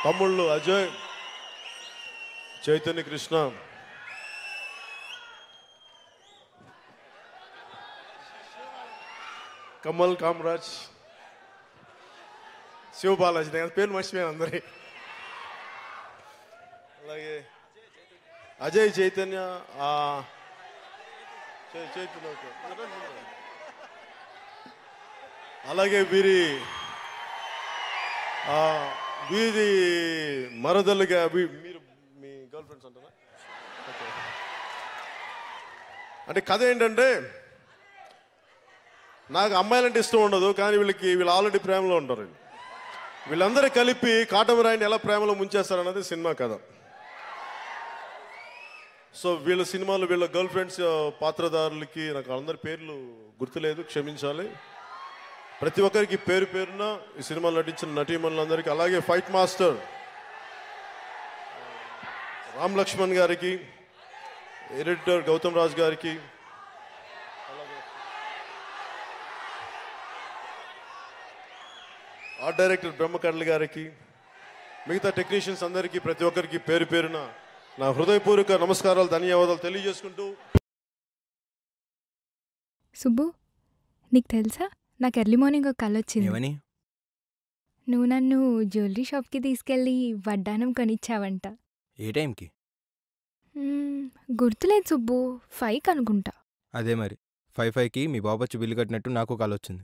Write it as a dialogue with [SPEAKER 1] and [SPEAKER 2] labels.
[SPEAKER 1] తమ్ముళ్ళు అజయ్, చైతన్య కృష్ణ, కమల్ కామరాజ్, శివబాలాజీ, నేను పేరు మర్చిపోయాను అందరి. అలాగే అజయ్, చైతన్య, అలాగే వీరి మరదలుగా మీరు మీ గర్ల్ ఫ్రెండ్స్ అంటారా? అంటే కథ ఏంటంటే, నాకు అమ్మాయిలంటే ఇష్టం ఉండదు, కానీ వీళ్ళు ఆల్రెడీ ప్రేమలో ఉంటారు. వీళ్ళందరూ కలిపి కాటమరాయిని ఎలా ప్రేమలో ముంచేస్తారన్నది సినిమా కథ. సో వీళ్ళ సినిమాలు వీళ్ళ గర్ల్ ఫ్రెండ్స్ పాత్రధారులకి నాకు అందరి పేర్లు గుర్తులేదు, క్షమించాలి. ప్రతి ఒక్కరికి పేరు పేరున ఈ సినిమాలో నటించిన నటీమణులందరికీ, అలాగే ఫైట్ మాస్టర్ రామ్ లక్ష్మణ్ గారికి, ఎడిటర్ గౌతమ్ రాజ్ గారికి, ఆర్ట్ డైరెక్టర్ బ్రహ్మకర్ల గారికి, మిగతా టెక్నీషియన్స్ అందరికీ ప్రతి ఒక్కరికి పేరు పేరున నా హృదయపూర్వక నమస్కారాలు, ధన్యవాదాలు తెలియజేసుకుంటూ.
[SPEAKER 2] సుబ్బు, నీకు తెలుసా, నాకు ఎర్లీ మార్నింగ్ ఒక కల వచ్చింది. నువ్వు నన్ను జ్యువెలరీ షాప్కి తీసుకెళ్ళి వడ్డానం కొనిచ్చావంట.
[SPEAKER 3] ఏ టైంకి?
[SPEAKER 2] గుర్తులేదు సుబ్బు, 5 అనుకుంటా.
[SPEAKER 3] అదే మరి 5కి మీ బాబు వచ్చి బిల్లు కట్టినట్టు నాకు కాల్ వచ్చింది.